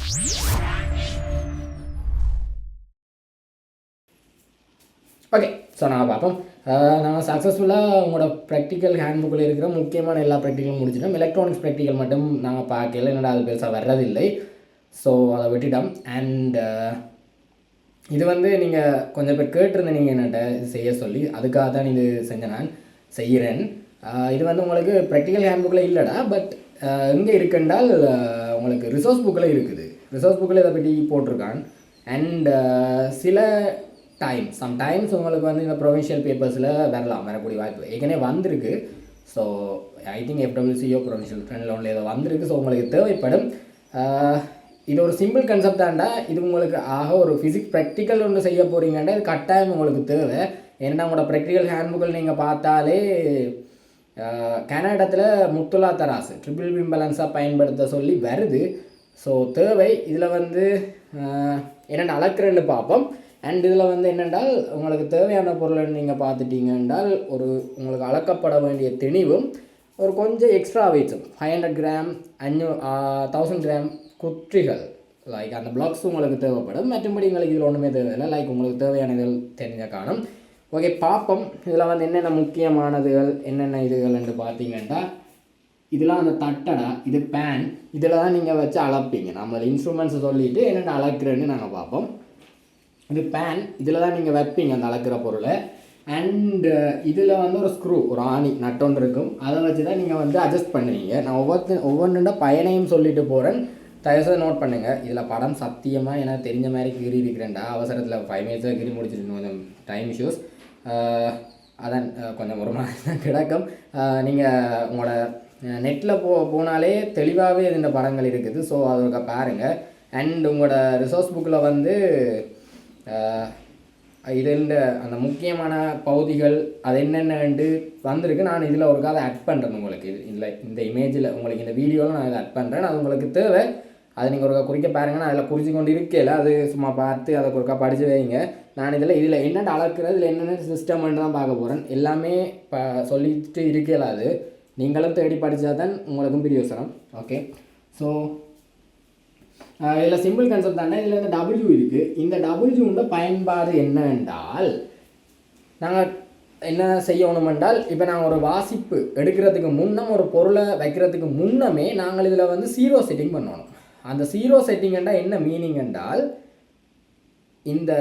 Okay, so நாங்கள் பார்ப்போம். நாங்கள் சக்ஸஸ்ஃபுல்லாக உங்களோட ப்ராக்டிக்கல் ஹேண்ட்புக்கில் இருக்கிற முக்கியமான எல்லா ப்ராக்டிக்கலும் முடிச்சிட்டோம். எலக்ட்ரானிக்ஸ் ப்ராக்டிக்கல் மட்டும் நாங்கள் பார்க்கல, என்னடா அது பெருசாக வர்றதில்லை. ஸோ அதை விட்டுட்டோம். அண்ட் இது வந்து நீங்கள் கொஞ்சம் பேர் கேட்டிருந்தீங்க என்கிட்ட இது செய்ய சொல்லி, அதுக்காக தான் இது செஞ்சேன், நான் செய்கிறேன். இது வந்து உங்களுக்கு ப்ராக்டிக்கல் ஹேண்ட்புக்கில் இல்லைடா, பட் எங்கே இருக்குன்றால் உங்களுக்கு ரிசோர்ஸ் புக்கில் இருக்குது. ரிசோர்ஸ் புக்கில் இதை பற்றி போட்டிருக்கான். அண்ட் சில சம்டைம்ஸ் உங்களுக்கு வந்து இந்த ப்ரொவின்ஷியல் பேப்பர்ஸில் வரக்கூடிய வாய்ப்பு ஏற்கனவே வந்திருக்கு. So I think FWCO provincial trend லோனில் ஏதோ வந்திருக்கு. ஸோ உங்களுக்கு தேவைப்படும். இது ஒரு சிம்பிள் கன்செப்ட் தான்டா. இது உங்களுக்கு ஒரு ஃபிசிக்ஸ் ப்ராக்டிக்கல் ஒன்று செய்ய போகிறீங்கன்னா இது கட்டாயம் உங்களுக்கு தேவை. ஏன்னா உங்களோட ப்ராக்டிக்கல் ஹேண்ட்புக்கில் நீங்கள் பார்த்தாலே கனடாத்தில் முத்துலா தராசு ட்ரிபிள் இம்பேலன்ஸாக பயன்படுத்த சொல்லி வருது. ஸோ தேவை. இதில் வந்து என்னென்ன அளக்குறேன்னு பார்ப்போம். அண்ட் இதில் வந்து என்னென்றால் உங்களுக்கு தேவையான பொருளை நீங்கள் பார்த்துட்டீங்க என்றால் உங்களுக்கு அளக்கப்பட வேண்டிய திணிவும் ஒரு கொஞ்சம் எக்ஸ்ட்ரா வெயிட்ஸும் 500 கிராம் 1000 கிராம் குற்றிகள் லைக் அந்த பிளாக்ஸ் உங்களுக்கு தேவைப்படும். மற்றபடி உங்களுக்கு இதில் ஒன்றுமே தேவையில்லை. லைக் உங்களுக்கு தேவையான இதில் தெரிஞ்ச காணும். ஓகே, பார்ப்போம். இதில் வந்து என்னென்ன முக்கியமானதுகள் என்னென்ன இதுகள் என்று பார்த்தீங்கன்னா இதெல்லாம் அந்த தட்டடா, இது பேன், இதில் தான் நீங்கள் வச்சு அளப்பீங்க. நம்ம இன்ஸ்ட்ருமெண்ட்ஸை சொல்லிவிட்டு என்னென்ன அளக்குறேன்னு நாங்கள் பார்ப்போம். இது பேன், இதில் தான் நீங்கள் வைப்பீங்க அந்த அளக்கிற பொருளை. அண்டு இதில் வந்து ஒரு ஸ்க்ரூ, ஒரு ஆணி நட்டொன்று இருக்கும். அதை வச்சு தான் நீங்கள் வந்து அட்ஜஸ்ட் பண்ணுவீங்க. நான் ஒவ்வொன்றுண்ட பயனையும் சொல்லிட்டு போகிறேன், தயவுசெய்து நோட் பண்ணுங்கள். இதில் படம் சத்தியமாக எனக்கு தெரிஞ்ச மாதிரி கீறி இருக்கிறேன்டா. அவசரத்தில் 5 மினிட்ஸில் கீறி முடிச்சுட்டு கொஞ்சம் டைம் இஷ்யூஸ், அதான் கொஞ்சம் ஒரு மாதிரி தான் கிடக்கும். நீங்கள் உங்களோட நெட்டில் போனாலே தெளிவாகவே இந்த படங்கள் இருக்குது. ஸோ அதை பாருங்கள். அண்ட் உங்களோட ரிசோர்ஸ் புக்கில் வந்து இதுன்ற அந்த முக்கியமான பகுதிகள் அது என்னென்னு வந்திருக்கு. நான் இதில் ஒரு காதை ஆட் பண்ணுறேன் உங்களுக்கு. இல்லை இந்த இமேஜில் உங்களுக்கு இந்த வீடியோவில் நான் இதை ஆட் பண்ணுறேன். அது உங்களுக்கு தேவை. அதை நீங்கள் ஒருக்கா குறிக்க பாருங்கள். நான் அதில் குறித்து கொண்டு இருக்கல, அது சும்மா பார்த்து அதை ஒருக்கா படித்து வைங்க. நான் இதில் என்னென்ன அளக்குறது, இதில் என்னென்ன சிஸ்டம்னு தான் பார்க்க போகிறேன். எல்லாமே சொல்லிட்டு இருக்கல, அது நீங்களும் தேடி படித்தா தான் உங்களுக்கும் பிரியோசனம். ஓகே, ஸோ இதில் சிம்பிள் கன்செப்ட் தானே. இதில் இந்த W இருக்குது. இந்த Wண்ட பயன்பாடு என்ன என்றால், நாங்கள் என்ன செய்யணும் என்றால், இப்போ நாங்கள் ஒரு வாசிப்பு எடுக்கிறதுக்கு முன்னம் ஒரு பொருளை வைக்கிறதுக்கு முன்னமே நாங்கள் இதில் வந்து 0 செட்டிங் பண்ணணும். அந்த 0 செட்டிங் என்றால் என்ன மீனிங் என்றால், இந்த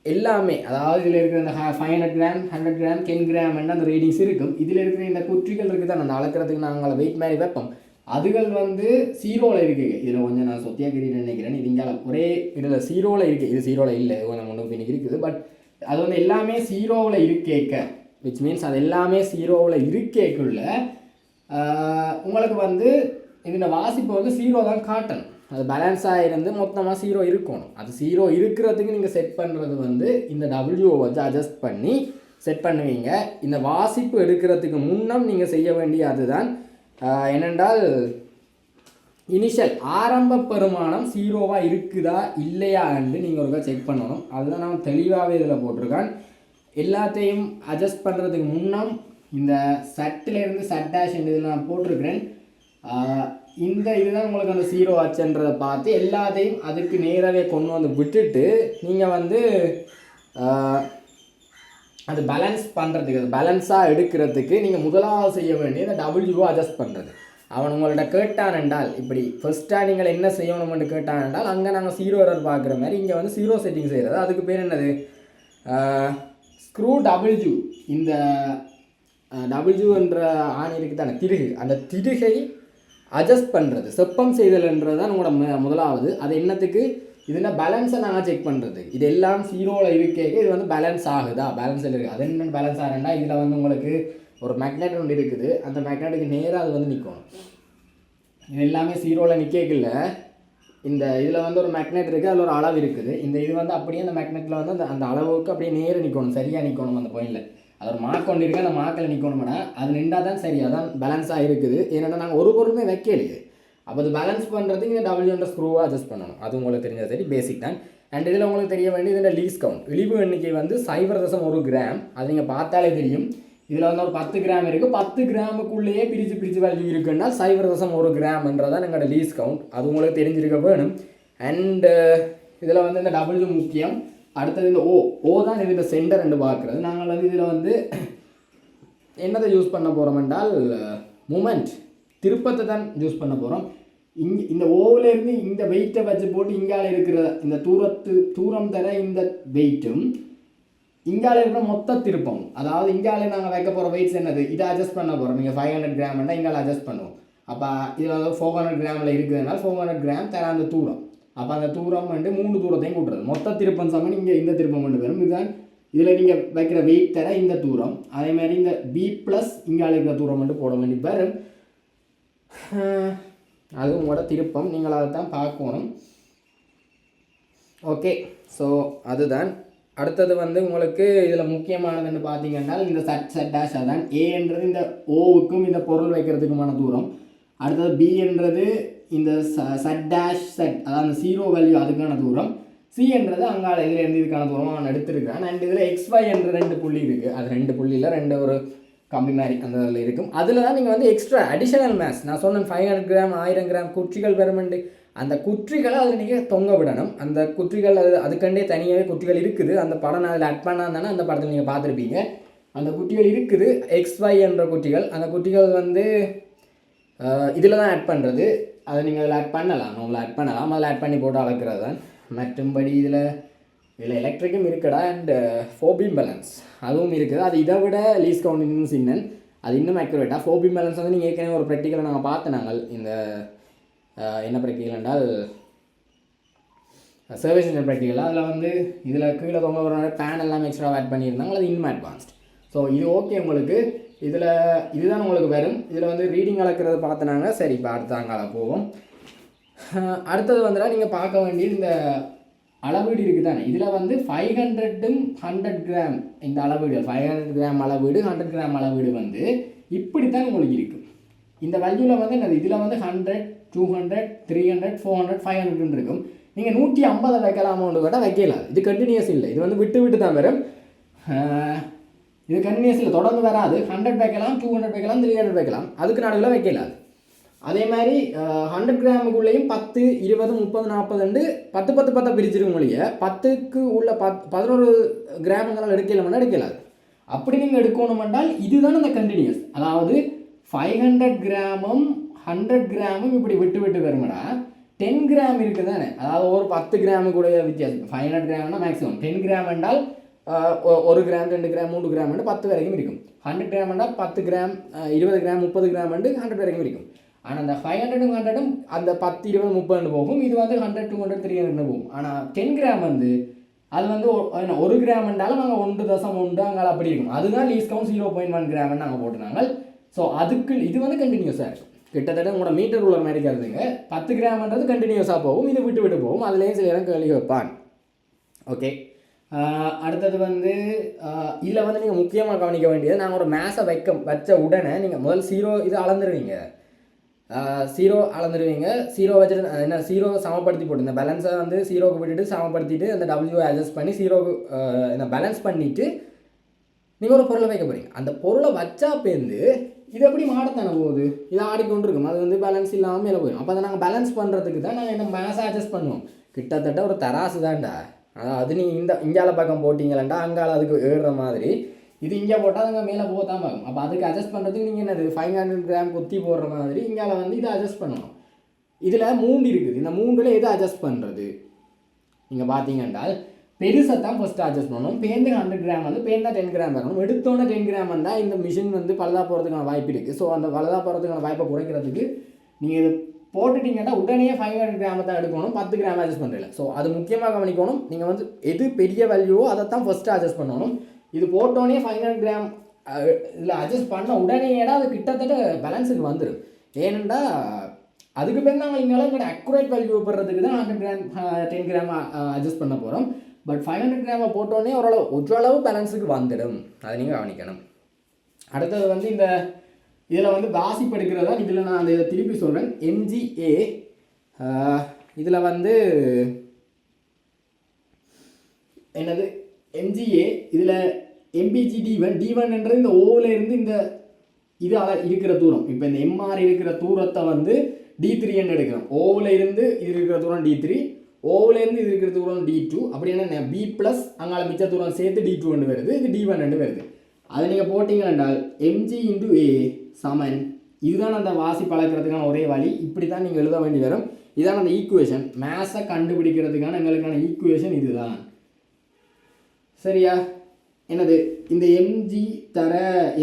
எல்லாமே அதாவது இதில் இருக்கிற இந்த 500 கிராம் 100 கிராம் 10 கிராம் என்ற அந்த ரீடிங்ஸ் இருக்கும். இதில் இருக்கிற இந்த குற்றிகள் இருக்குது தான் அந்த அளக்கிறதுக்கு நாங்கள் வெயிட் மாதிரி வைப்போம். அதுகள் வந்து 0ல் இருக்குது. இதில் கொஞ்சம் நான் சொத்தியாக்கிறேன்னு நினைக்கிறேன். இது இங்கே ஒரே இதில் 0ல் இருக்குது. இது 0ல் இல்லை, கொஞ்சம் முன்னுக்கு பின்னுக்கு இருக்குது. பட் அது வந்து எல்லாமே 0ல் இருக்கேக்க, விச் மீன்ஸ் அது எல்லாமே 0ல் இருக்கேக்குள்ள உங்களுக்கு வந்து இந்த வாசிப்பு வந்து 0 தான் காட்டணும். அது பேலன்ஸாக இருந்து மொத்தமாக 0 இருக்கணும். அது 0 இருக்கிறதுக்கு நீங்கள் செட் பண்ணுறது வந்து இந்த W வச்சு அட்ஜஸ்ட் பண்ணி செட் பண்ணுவீங்க. இந்த வாசிப்பு எடுக்கிறதுக்கு முன்னம் நீங்கள் செய்ய வேண்டிய அதுதான் என்னென்றால் இனிஷியல் ஆரம்ப பெருமானம் 0வா இருக்குதா இல்லையா என்று நீங்கள் ஒருக்கா செக் பண்ணணும். அதுதான் நான் தெளிவாகவே இதில் போட்டிருக்கேன். எல்லாத்தையும் அட்ஜஸ்ட் பண்ணுறதுக்கு முன்னம் இந்த சட்டிலேருந்து சட் டேஷ் இதில் நான் போட்டிருக்கிறேன். இந்த இதுதான் உங்களுக்கு அந்த 0 ஆச்சுன்றதை பார்த்து எல்லாத்தையும் அதுக்கு நேராகவே கொண்டு வந்து விட்டுட்டு நீங்கள் வந்து அது பேலன்ஸ் பண்ணுறதுக்கு, அது பேலன்ஸாக எடுக்கிறதுக்கு நீங்கள் முதலாவது செய்ய வேண்டிய இந்த W அட்ஜஸ்ட் பண்ணுறது. அவன் உங்கள்கிட்ட கேட்டான் என்றால், இப்படி ஃபஸ்ட்டாக நீங்கள் என்ன செய்யணும்னு கேட்டான் என்றால், அங்கே நாங்கள் 0 எரர் பார்க்குற மாதிரி இங்கே வந்து 0 செட்டிங் செய்கிறது. அதுக்கு பேர் என்னது, ஸ்க்ரூ W. இந்த W என்ற ஆணி இருக்குது தானே, திருகு, அந்த திருகை அட்ஜஸ்ட் பண்ணுறது, செப்பம் செய்தல்ன்றது தான் உங்களோட முதலாவது. அது என்னத்துக்கு, இதில் பேலன்ஸை நாங்கள் செக் பண்ணுறது. இது எல்லாம் 0ல் இருக்கே, இது வந்து பேலன்ஸ் ஆகுதா, பேலன்ஸில் இருக்குது. அது என்ன பேலன்ஸ் ஆகுதுன்னா, இதில் வந்து உங்களுக்கு ஒரு மேக்னெட் ஒன்று இருக்குது. அந்த மேக்னெட்டுக்கு நேராக அது வந்து நிற்கணும். இது எல்லாமே 0ல் நிற்கல. இந்த இதில் வந்து ஒரு மேக்னெட் இருக்குது, அதில் ஒரு அளவு இருக்குது. இந்த இது வந்து அப்படியே அந்த மேக்னெட்டில் வந்து அந்த அளவுக்கு அப்படியே நேராக நிற்கணும், சரியாக நிற்கணும். அந்த பாயிண்டில் அது ஒரு மார்க் கொண்டு இருக்குது, அந்த மார்க்கில் நிற்கணும்னா அது நின்றால் தான் சரி, அதான் பேலன்ஸாக இருக்குது. ஏன்னா நாங்கள் ஒரு பொருளுமே வைக்கலையே. அப்போ அது பேலன்ஸ் பண்ணுறதுக்கு இந்த W ஸ்க்ரூவை அட்ஜஸ்ட் பண்ணணும். அது உங்களுக்கு தெரிஞ்சது சரி, பேசிக் தான். அண்ட் இதில் உங்களுக்கு தெரிய வேண்டியது இந்த லீஸ் கவுண்ட், இழிவு எண்ணிக்கை வந்து 0.1 கிராம். அது நீங்கள் பார்த்தாலே தெரியும். இதில் வந்து ஒரு 10 கிராம் இருக்குது. 10 கிராமுக்குள்ளேயே பிரித்து வேல்யூ இருக்குன்னா 0.1 கிராம்ன்றதான் எங்களோட லீஸ் கவுண்ட். அது உங்களுக்கு தெரிஞ்சிருக்க வேணும். அண்டு இதில் வந்து இந்த டபிள்யூ முக்கியம். அடுத்தது இந்த ஓ தான் இதில் சென்டர் என்று பார்க்குறது. நாங்கள் வந்து இதில் வந்து என்னதை யூஸ் பண்ண போகிறோம் என்றால் மூமெண்ட், திருப்பத்தை தான் யூஸ் பண்ண போகிறோம். இந்த ஓவிலேருந்து இந்த வெயிட்டை வச்சு போட்டு இங்கால இருக்கிற இந்த தூரம் தர இந்த வெயிட்டும் இங்கால இருக்கிற மொத்த திருப்பம், அதாவது இங்காலே நாங்கள் வைக்க போகிற வெயிட்ஸ் என்னது, இதை அட்ஜஸ்ட் பண்ண போகிறோம். நீங்கள் 500 கிராம்னா இங்கால அட்ஜஸ்ட் பண்ணுவோம். அப்போ இதில் வந்து 400 கிராமில் இருக்குதுனால 400 கிராம் தர அந்த தூரம். அப்போ அந்த தூரம் வந்து 3 தூரத்தையும் கூட்டுறது. மொத்த திருப்பம் சமன் இங்கே இந்த திருப்பம் கொண்டு வரும். இதுதான் இதில் நீங்கள் வைக்கிற வெயிட் தர இந்த தூரம். அதே மாதிரி இந்த பி ப்ளஸ் இங்கால இருக்கிற தூரம் வந்து போட வேண்டி வரும். அது உங்களோட திருப்பம், நீங்கள் அதை தான் பார்க்கணும். ஓகே, ஸோ அதுதான். அடுத்தது வந்து உங்களுக்கு இதில் முக்கியமானதுன்னு பார்த்தீங்கன்னா இந்த செட் டேஷ். அதான் ஏன்றது இந்த ஓவுக்கும் இந்த பொருள் வைக்கிறதுக்குமான தூரம். அடுத்தது பி என்றது இந்த செட் டேஷ் செட், அதாவது அந்த 0 வேல்யூ அதுக்கான தூரம். சி என்றது அங்கால இதில் இருந்து இதுக்கான தூரம் அவன் எடுத்துருக்கான். அண்ட் இதில் XY என்ற 2 புள்ளி இருக்குது. அது 2 புள்ளியில் 2 ஒரு கம்பி மாதிரி அந்த இதில் இருக்கும். அதில் தான் நீங்கள் வந்து எக்ஸ்ட்ரா அடிஷனல் மேத்ஸ் நான் சொன்னேன். 500 கிராம் 1000 கிராம் குற்றிகள் பெருமண்டு, அந்த குற்றிகளை அதில் நீங்கள் தொங்க விடணும். அந்த குற்றிகள் அதுக்கண்டே தனியாகவே குற்றிகள் இருக்குது. அந்த படம் அதில் ஆட் பண்ணாதானே அந்த படத்தில் நீங்கள் பார்த்துருப்பீங்க. அந்த குற்றிகள் இருக்குது, XY என்ற குற்றிகள். அந்த குற்றிகள் வந்து இதில் தான் ஆட் பண்ணுறது. அதை நீங்கள் அதில் ஆட் பண்ணலாம், உங்களை ஆட் பண்ணலாம். அதில் ஆட் பண்ணி போட்டு அளக்கிறது தான். மற்றும்படி இதில் எலக்ட்ரிக்கும் இருக்குடா. அண்ட் 4 பீம் பேலன்ஸ் அதுவும் இருக்குது. அது இதை விட லீஸ் கவுண்ட் இன்னும் சின்னன், அது இன்னும் அக்யூரேட்டாக. 4 பீம் பேலன்ஸ் வந்து நீங்கள் ஏற்கனவே ஒரு ப்ராக்டிக்கலை நாங்கள் பார்த்து நாங்கள் இந்த என்ன ப்ராக்டிக்கல் என்றால் சர்வீஸ் இன்ஜினியர் ப்ராக்டிக்கலாக. அதில் வந்து இதில் கீழே தொங்க ஒரு பேன் எல்லாம் எக்ஸ்ட்ரா ஆட் பண்ணியிருந்தாங்க. அது இன்னும் அட்வான்ஸ்ட். ஸோ இது ஓகே உங்களுக்கு. இதுதான் உங்களுக்கு வரும். இதில் வந்து ரீடிங் அளக்கிறது பார்த்தினாங்க. சரி, இப்போ அடுத்தாங்கால போவோம். அடுத்தது வந்துடா நீங்கள் பார்க்க வேண்டியது இந்த அளவீடு இருக்குது தானே. இதில் வந்து 500ம் 100 கிராம் இந்த அளவீடு, 500 கிராம் அளவீடு 100 கிராம் அளவீடு வந்து இப்படித்தான் உங்களுக்கு இருக்கும். இந்த வேல்யூவில் வந்து என்னது, இதில் வந்து 100 200 300 400 500 இருக்கும். நீங்கள் 150 வைக்கலாமோன்னு கேட்டால் வைக்கலாம். இது கண்டினியூஸ் இல்லை. இது வந்து விட்டு தான் வரும். இது கண்டினியூஸ் இல்லை, தொடர்ந்து வராது. 100 வைக்கலாம், 200 வைக்கலாம், 300 வைக்கலாம். அதுக்கு நடுவில் வைக்கலாம். அதே மாதிரி 100 கிராமுக்குள்ளேயும் 10 20 30 40 10 பிரிச்சிருக்கும் மொழியை 10க்கு உள்ள 11 கிராமுங்களால் எடுக்கலாது. அப்படி நீங்கள் எடுக்கணுமென்றால் இதுதான் அந்த கண்டினியூஸ். அதாவது 500 கிராமும் 100 கிராமும் இப்படி விட்டு வருமாடா. 10 கிராம் இருக்குது தானே, அதாவது ஒரு 10 கிராமுக்குடைய வித்தியாசம். 500 கிராம்னா மேக்ஸிமம். 10 கிராம் என்றால் 1 கிராம் 2 கிராம் 3 கிராம் 10 வரைக்கும் இருக்கும். 100 கிராம் என்றால் 10 கிராம் 20 கிராம் 30 கிராம் 100 வரைக்கும் இருக்கும். ஆனால் அந்த 500 100 அந்த 10 20 30 போகும். இது வந்து 100 200 300 போகும். ஆனால் 10 கிராம் வந்து அது வந்து 1 கிராம் என்றாலும் நாங்கள் 1.1 அங்கே அப்படி இருக்கும். அதுதான் லீஸ் கவுண்ட் 0.1 கிராம்னு நாங்கள் போட்டுனாங்க. ஸோ அதுக்கு இது வந்து கண்டினியூஸாக இருக்கும். கிட்டத்தட்ட உங்களோட மீட்டர் உள்ள மாதிரி கருதுங்க. 10 கிராம்ன்றது கண்டினியூஸாக போகும். இது விட்டு போகும். அதுலேயும் சில இடம் கேள்வி வைப்பான். ஓகே, அடுத்தது வந்து இதில் வந்து நீங்கள் முக்கியமாக கவனிக்க வேண்டியது, நாங்கள் ஒரு மேஸை வச்ச உடனே நீங்கள் முதல் 0 இது அளந்துருவீங்க. 0 அளந்துருவீங்க. 0 வச்சுட்டு என்ன 0 சமப்படுத்தி போட்டு இந்த பேலன்ஸை வந்து 0க்கு விட்டுட்டு சமப்படுத்திட்டு அந்த டபிள்யூ அட்ஜஸ்ட் பண்ணி 0க்கு என்ன பேலன்ஸ் பண்ணிவிட்டு நீங்கள் ஒரு பொருளை வைக்க போகிறீங்க. அந்த பொருளை வச்சா பேருந்து இது எப்படி மாடத்தானே போகுது, இது ஆடிக்கொண்டு இருக்கும். அது வந்து பேலன்ஸ் இல்லாமல் மேலே போயிடும். அப்போ அதை நாங்கள் பேலன்ஸ் பண்ணுறதுக்கு தான் நாங்கள் என்ன மேஸை அட்ஜஸ்ட் பண்ணுவோம். கிட்டத்தட்ட ஒரு தராசு தான்டா. அதாவது நீங்கள் இங்கால பக்கம் போட்டிங்களா அங்கால அதுக்கு ஏறுற மாதிரி இது இங்கே போட்டால் அங்கே மேலே போக தான் பார்க்கும். அப்போ அதுக்கு அட்ஜஸ்ட் பண்ணுறதுக்கு நீங்கள் என்னது 500 கிராம் குத்தி போடுற மாதிரி இங்கால வந்து இதை அட்ஜஸ்ட் பண்ணணும். இதில் 3 இருக்குது. இந்த 3ல் எதை அட்ஜஸ்ட் பண்ணுறது நீங்கள் பார்த்தீங்கன்னா பெருசை தான் ஃபஸ்ட்டு அட்ஜஸ்ட் பண்ணணும். பேருந்து 100 கிராம் வந்து பேருந்தா 10 கிராம் வரணும். எடுத்தோன்னே 10 கிராம் வந்தால் இந்த மிஷின் வந்து பழுதாக போகிறதுக்கான வாய்ப்பு இருக்குது. ஸோ அந்த பழுதாக போகிறதுக்கான வாய்ப்பை குறைக்கிறதுக்கு நீங்கள் இது போட்டுட்டிங்கன்னா உடனே 500 கிராமை தான் எடுக்கணும். 10 கிராம் அட்ஜஸ்ட் பண்ணுறதில்ல. ஸோ அது முக்கியமாக கவனிக்கணும். நீங்கள் வந்து எது பெரிய வேல்யூவோ அதை தான் ஃபஸ்ட்டு அட்ஜஸ்ட் பண்ணணும். இது போட்டோன்னே 500 கிராம் இதில் அட்ஜஸ்ட் பண்ண உடனேடா அது கிட்டத்தட்ட பேலன்ஸுக்கு வந்துடும். ஏனெண்டா அதுக்கு பேர் நாங்கள் இங்கே அக்குரேட் வேல்யூ போடுறதுக்கு தான் 100 கிராம் 10 கிராம் அட்ஜஸ்ட் பண்ண போகிறோம். பட் 500 கிராமை போட்டோன்னே ஒரளவு பேலன்ஸுக்கு வந்துடும். அதை நீங்கள் கவனிக்கணும். அடுத்தது வந்து இந்த இதில் வந்து வாசிப்பு எடுக்கிறது தான். இதில் நான் அந்த இதை திருப்பி சொல்கிறேன். MGA இதில் வந்து என்னது MGA இதில் எம்பிஜி D1 இந்த ஓவில் இருந்து இந்த இதால் இருக்கிற தூரம். இப்போ இந்த எம்ஆர் இருக்கிற தூரத்தை வந்து D3 எடுக்கிறோம். ஓவில் இருந்து இது இருக்கிற தூரம் D3, ஓவில் இருந்து இது இருக்கிற தூரம் D2. அப்படின்னா B ப்ளஸ் அங்கால மிச்ச தூரம் சேர்த்து D2 வருது, இது D1 வருது. அதை நீங்கள் போட்டிங்க என்றால் mg × a சமன், இதுதான் அந்த வாசி பழக்கிறதுக்கான ஒரே வழி. இப்படி தான் நீங்கள் எழுத வேண்டி வரும். இதான் அந்த ஈக்குவேஷன், மேஸை கண்டுபிடிக்கிறதுக்கான எங்களுக்கான ஈக்குவேஷன் இதுதான். சரியா? என்னது இந்த mg தர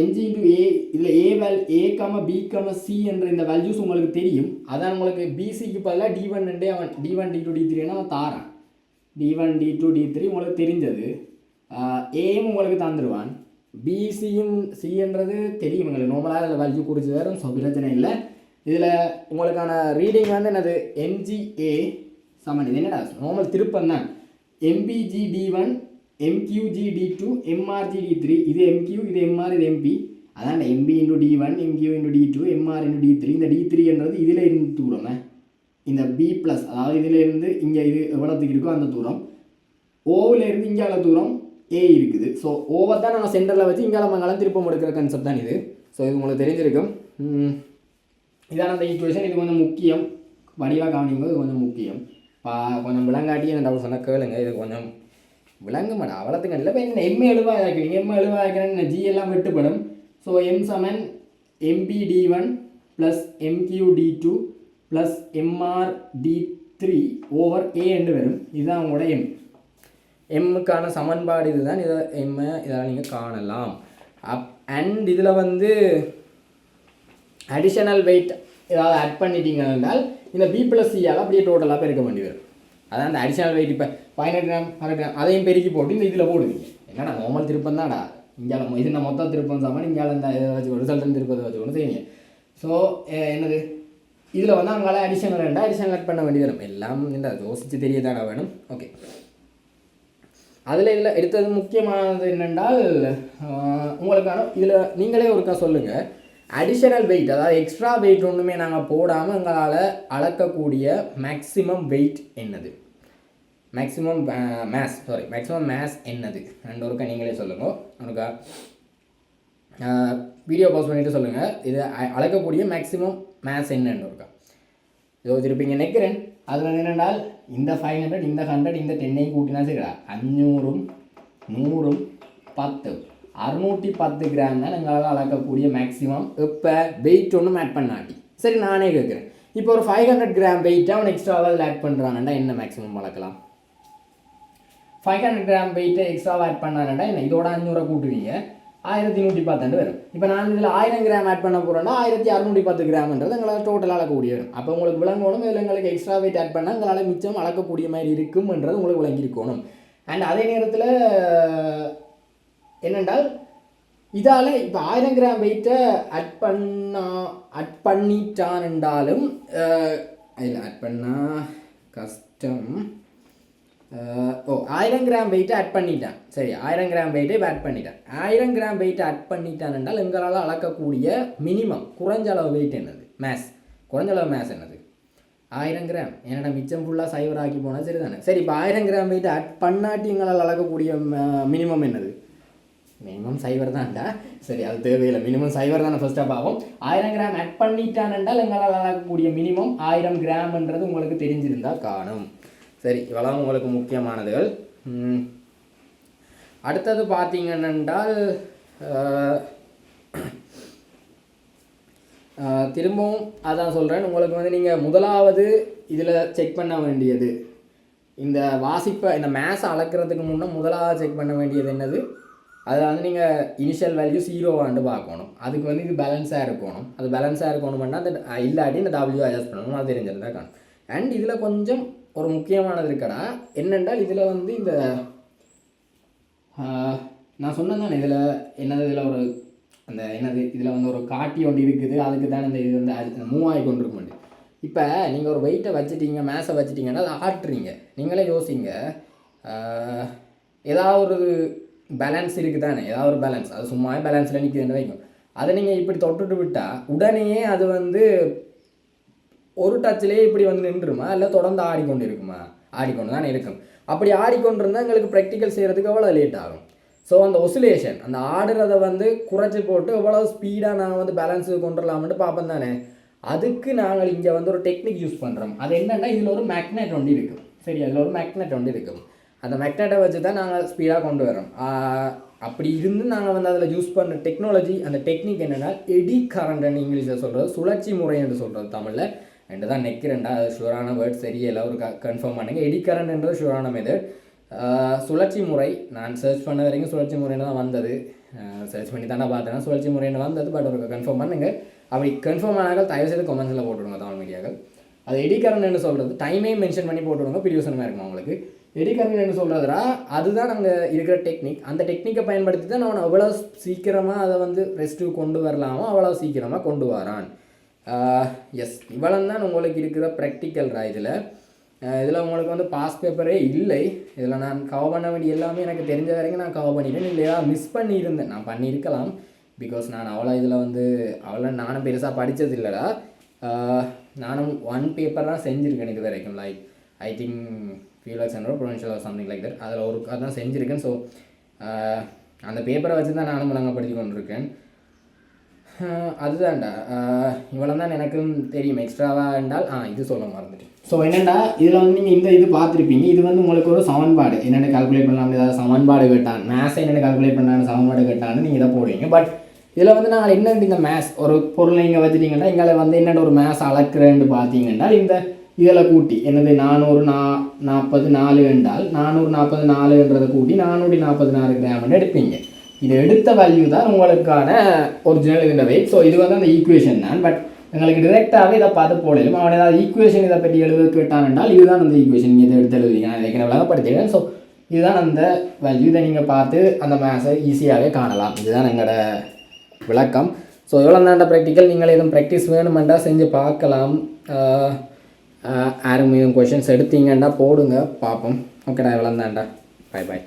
mg × a, இதில் a, b, c என்ற இந்த வேல்யூஸ் உங்களுக்கு தெரியும். அதான் உங்களுக்கு பிசிக்கு பதிலாக D1 D1 D2 D3 அவன் தாரான். D1 D2 D3 உங்களுக்கு தெரிஞ்சது. ஏயும் உங்களுக்கு தந்துடுவான். பிசியும் சின்றது தெரியும் எங்களுக்கு, நார்மலாக அதில் வேல்யூ குறித்து வேறும் பிரச்சனை இல்லை. இதில் உங்களுக்கான ரீடிங் வந்து என்னது mgA சமன், இது என்னடா நார்மல் திருப்பம் தான். mbg D1 mqg D2 mrg D3, இது mq, இது mr, இது mp. அதான் mb × D1 mq × D2 mr × D3. இந்த D3 என்றது இதில் இருந்து தூரம், இந்த b ப்ளஸ், அதாவது இதில் இருந்து இங்கே இது எவ்வளோத்துக்கு இருக்கோ அந்த தூரம். ஓவில் இருந்து இங்கால தூரம் a இருக்குது. ஸோ ஓவை தான் நாங்கள் சென்டரில் வச்சு இங்கால மங்காலம் திருப்பம் எடுக்கிற கான்செப்ட் தான் இது. ஸோ இது உங்களுக்கு தெரிஞ்சிருக்கும். இதான அந்த ஈக்குவேஷன். இது கொஞ்சம் முக்கியம், வடிவாக கவனிக்கும்போது இது கொஞ்சம் முக்கியம். கொஞ்சம் விளங்காட்டி என்ன டவுட் சொன்னால் கேளுங்க. இது கொஞ்சம் விளங்க மாட்டேன் அவ்வளோத்துக்கு இல்லை. இப்போ என்ன எம் எழுவாய்க்கிறீங்க, எம் எழுவாய்க்கிறேன்னு ஜி எல்லாம் வெட்டுப்படும். ஸோ எம் சமன் mp D1 plus mq D2 plus mr D3 over a என்று வரும். இதுதான் உங்களோட எம். எம்முக்கான சமன்பாடு இதுதான். இதை இதெல்லாம் நீங்கள் காணலாம். அண்ட் இதில் வந்து அடிஷனல் வெயிட் ஏதாவது ஆட் பண்ணிட்டீங்க என்றால் இந்த b + c ஆல் அப்படியே டோட்டலாக பெருக்க வேண்டி வரும். அதான் அந்த அடிஷனல் வெயிட். இப்போ 500 கிராம் 100 கிராம் அதையும் பெருக்கி போட்டு இந்த இதில் போடுவீங்க. என்னடா நார்மல் திருப்பம் தான்டா, இங்கே இது நான் மொத்தம் திருப்பம் சாமான் இங்கே இந்த இதை வச்சு ரிசல்ட் திருப்பதை வச்சு கொண்டு செய்யுங்க. ஸோ என்னது இதில் வந்து அவங்களால அடிஷனல் ஆட் பண்ண வேண்டி வரும். எல்லாம் இந்த யோசித்து தெரியதாடா வேணும். ஓகே, அதில் இதில் எடுத்தது முக்கியமானது என்னென்றால் உங்களுக்கான இதில் நீங்களே ஒருக்கா சொல்லுங்கள். அடிஷனல் வெயிட், அதாவது எக்ஸ்ட்ரா வெயிட் ஒன்றுமே நாங்கள் போடாமல் எங்களால் அளக்கக்கூடிய மேக்ஸிமம் வெயிட் என்னது, மேக்ஸிமம் மேஸ் என்னது அண்ட் ஒருக்கா நீங்களே சொல்லுங்கள். ஒருக்கா வீடியோ பாஸ் பண்ணிவிட்டு சொல்லுங்கள். இது அளக்கக்கூடிய மேக்ஸிமம் மேஸ் என்னன்னு ஒருக்கா இதோ திருப்பிங்க நினைக்கிறேன். அதில் என்னென்னால் இந்த 500 இந்த 100 இந்த 10 கூட்டினா சரிடா 500 100 10 610 கிராம் தான் எங்களால் அளக்கக்கூடிய மேக்ஸிமம். இப்போ வெயிட் ஒன்றும் ஆட் பண்ணாட்டி சரி நானே கேட்குறேன். இப்போ ஒரு 500 கிராம் வெயிட்டாக அவன் எக்ஸ்ட்ராவாக அதில் ஆட் பண்ணுறான்டா என்ன மேக்ஸிமம் அளக்கலாம்? 500 கிராம் வெயிட்டை எக்ஸ்ட்ராவாக ஆட் பண்ணான்டா என்ன இதோட 500 கூட்டுவீங்க 1110 வரும். இப்போ நான் இதில் 1000 கிராம் ஆட் பண்ண போகிறேன்னா 1610 கிராம்ன்றது எங்களால் டோட்டலாக அளக்கக்கூடிய வரும். அப்போ உங்களுக்கு விளங்கணும் இதில் எங்களுக்கு எக்ஸ்ட்ரா வெயிட் ஆட் பண்ணால் எங்களால் மிச்சம் அளக்கக்கூடிய மாதிரி இருக்கும்ன்றது உங்களுக்கு விளங்கியிருக்கணும். அண்ட் அதே நேரத்தில் என்னென்றால் இதால் இப்போ 1000 கிராம் வெயிட்டை ஆட் பண்ணிட்டான் என்றாலும் இதில் ஆட் பண்ணால் கஷ்டம். 1000 கிராம் வெயிட்டை ஆட் பண்ணிட்டேன். சரி 1000 கிராம் வெயிட்டை ஆட் பண்ணிட்டேன். 1000 கிராம் வெயிட்டை ஆட் பண்ணிட்டான் என்றால் எங்களால் அளக்கக்கூடிய மினிமம் குறைஞ்ச அளவு வெயிட் என்னது? குறைஞ்ச அளவு மேஸ் என்னது? 1000 கிராம். என்னடா மிச்சம் ஃபுல்லாக சைவர் ஆக்கி போனால் சரி தானே. சரி இப்போ 1000 கிராம் வெயிட்டை ஆட் பண்ணாட்டி எங்களால் அளக்கக்கூடிய மினிமம் என்னது? மினிமம் சைவர் தான்டா. சரி அது தேவையில்லை, மினிமம் சைவர் தானே ஃபர்ஸ்ட்டாக ஆகும். 1000 கிராம் ஆட் பண்ணிட்டான் என்றால் எங்களால் அளக்கக்கூடிய மினிமம் 1000 கிராம்ன்றது உங்களுக்கு தெரிஞ்சிருந்தால் காணும். சரி இவ்வளவு உங்களுக்கு முக்கியமானதுகள். அடுத்தது பார்த்தீங்கன்னால் திரும்பவும் அதான் சொல்கிறேன். உங்களுக்கு வந்து நீங்கள் முதலாவது இதில் செக் பண்ண வேண்டியது இந்த வாசிப்பை இந்த மேஸை அளக்கிறதுக்கு முன்னே முதலாவது செக் பண்ண வேண்டியது என்னது? அதில் வந்து நீங்கள் இனிஷியல் வேல்யூ 0 பார்க்கணும். அதுக்கு வந்து இது பேலன்ஸாக இருக்கணும். அது பேலன்ஸாக இருக்கணும்னா அந்த இல்லாட்டி இந்த W அட்ஜஸ்ட் பண்ணணும். அது தெரிஞ்சிருந்தா காணும். அண்ட் இதில் கொஞ்சம் ஒரு முக்கியமானது இருக்கடா என்னென்றால் இதில் வந்து இந்த நான் சொன்னேன் தானே இதில் என்னது இதில் ஒரு அந்த என்னது இதில் வந்து ஒரு காட்டி ஒன்று இருக்குது. அதுக்கு தானே இந்த இது வந்து மூவ் ஆகி கொண்டு இருக்க முடியும். இப்போ நீங்கள் ஒரு வெயிட்டை வச்சுட்டீங்க, மேஸை வச்சுட்டிங்கன்னா அதை ஆட்டுறீங்க. நீங்களே யோசிங்க, ஏதாவது ஒரு பேலன்ஸ் இருக்குது தானே, ஏதாவது ஒரு பேலன்ஸ் அது சும்மா பேலன்ஸில் நிற்குதுன்னு வைக்கும். அதை நீங்கள் இப்படி தொட்டுட்டு விட்டால் உடனே அது வந்து ஒரு டச்சிலே இப்படி வந்து நின்றுமா இல்லை தொடர்ந்து ஆடிக்கொண்டு இருக்குமா? ஆடிக்கொண்டு தானே இருக்கும். அப்படி ஆடிக்கொண்டு இருந்தால் எங்களுக்கு ப்ராக்டிக்கல் செய்கிறதுக்கு எவ்வளோ லேட் ஆகும்? ஸோ அந்த ஒசிலேஷன் அந்த ஆடுறதை வந்து குறைச்சி போட்டு எவ்வளோ ஸ்பீடாக நாங்கள் வந்து பேலன்ஸு கொண்டு வரலாம்னு பார்ப்போம் தானே. அதுக்கு நாங்கள் இங்கே வந்து ஒரு டெக்னிக் யூஸ் பண்ணுறோம். அது என்னென்னா இதில் ஒரு மேக்னெட் ஒன்று இருக்கும். சரி, அதில் ஒரு மேக்னெட் ஒன்று இருக்கும். அந்த மேக்னெட்டை வச்சு தான் நாங்கள் ஸ்பீடாக கொண்டு வரோம். அப்படி இருந்து நாங்கள் வந்து அதில் யூஸ் பண்ணுற டெக்னாலஜி அந்த டெக்னிக் என்னென்னா எடி கரண்ட்னு இங்கிலீஷில் சொல்கிறது, சுழற்சி முறை என்று சொல்கிறது தமிழில். ரெண்டு தான் நெக்கிறேன்டா, அது ஷுவரான வேர்ட் சரியில்லை, ஒரு கன்ஃபார்ம் பண்ணுங்கள். எடி கரண்ட்ன்றது ஷுவரான மெத்தட். சுழற்சி முறை நான் சர்ச் பண்ண வரைக்கும் சுழற்சி முறைன்னு தான் வந்தது. சர்ச் பண்ணி தானே பார்த்தேன்னா சுழற்சி முறைன்னு வந்தது. பட் ஒரு கன்ஃபார்ம் பண்ணுங்கள். அப்படி கன்ஃபார்ம் ஆனாலும் தயவுசெய்து கமெண்ட்ஸில் போட்டுவிடுங்க தமிழ் மீடியாக்கள். அது எடி கரண்ட்னு சொல்கிறது டைமே மென்ஷன் பண்ணி போட்டுவிடுங்க, பிரியோசனமாக இருக்கும் உங்களுக்கு. எடி கரண்ட் என்ன சொல்கிறதுனா அதுதான் நாங்கள் இருக்கிற டெக்னிக். அந்த டெக்னிக்கை பயன்படுத்தி தான் நான் அவ்வளோ சீக்கிரமாக அதை வந்து ரெஸ்ட்டு கொண்டு வரலாமோ அவ்வளோ சீக்கிரமாக கொண்டு வரான். எஸ், இவ்வளோ தான் உங்களுக்கு இருக்கிற ப்ராக்டிக்கல்ரா. இதில் உங்களுக்கு வந்து பாஸ் பேப்பரே இல்லை. இதில் நான் கவர் பண்ண வேண்டிய எல்லாமே எனக்கு தெரிஞ்ச வரைக்கும் நான் கவர் பண்ணிட்டேன். இல்லையா மிஸ் பண்ணியிருந்தேன், நான் பண்ணியிருக்கலாம். பிகாஸ் நான் அவ்வளோ இதில் வந்து அவ்வளோ நானும் பெருசாக படித்தது இல்லைடா. நானும் 1 பேப்பர் தான் செஞ்சுருக்கேன் இது வரைக்கும். லைக் ஐ திங்க் ஃபியூலக்ஸ் and provincial or something like that. அதில் ஒரு அதான் செஞ்சுருக்கேன். ஸோ அந்த பேப்பரை வச்சு தான் நானும் விளங்கப்படுத்தி கொண்டிருக்கேன். அதுதான்டா, இவ்வளோ தான் எனக்கும் தெரியும். எக்ஸ்ட்ராவாக இருந்தால் இது சொல்ல மறந்துட்டு. ஸோ என்னென்னா இதில் வந்து நீங்கள் இந்த இது பார்த்துருப்பீங்க. இது வந்து உங்களுக்கு ஒரு சமன்பாடு என்னென்ன கால்குலேட் பண்ணலாம், ஏதாவது சமன்பாடு கேட்டான், மேத்ஸை என்னென்ன கால்குலேட் பண்ணான்னு சமன்பாடு கேட்டான்னு நீங்கள் இதை போடுவீங்க. பட் இதில் வந்து நாங்கள் என்ன இந்த மேத்ஸ் ஒரு பொருளை இங்கே வச்சுட்டிங்கன்னா இங்கே வந்து என்னென்ன ஒரு மேத்ஸ் அளக்குறேன்னு பார்த்தீங்கன்னா இந்த இதில் கூட்டி என்னது 444 என்றால் 444ன்றதை கூட்டி 444 கிராம்னு எடுப்பீங்க. இது எடுத்த வேல்யூ தான் உங்களுக்கான ஒரிஜினல் இந்த வெயிட். ஸோ இது வந்து அந்த ஈக்குவேஷன் தான். பட் எங்களுக்கு டிரெக்டாகவே இதை பார்த்து போடலும். அவன் ஏதாவது ஈக்குவேஷன் இதை பற்றி எழுத கேட்டான் என்றால் இதுதான் அந்த ஈக்குவேஷன். நீங்கள் இதை எடுத்து எழுதுவீங்க. நான் இதை விளங்கப்படுத்திடுவேன். ஸோ இதுதான் அந்த வேல்யூ. இதை நீங்கள் பார்த்து அந்த மேத்ஸை ஈஸியாகவே காணலாம். இதுதான் எங்களோட விளக்கம். ஸோ எவ்வளோ தாண்ட ப்ராக்டிக்கல். நீங்கள் எதுவும் ப்ராக்டிஸ் வேணுமெண்டா செஞ்சு பார்க்கலாம். யாரும் மீதும் கொஷின்ஸ் எடுத்தீங்கன்னா போடுங்க, பார்ப்போம். ஓகேடா, எவ்வளோ தாண்டா. பாய் பாய்.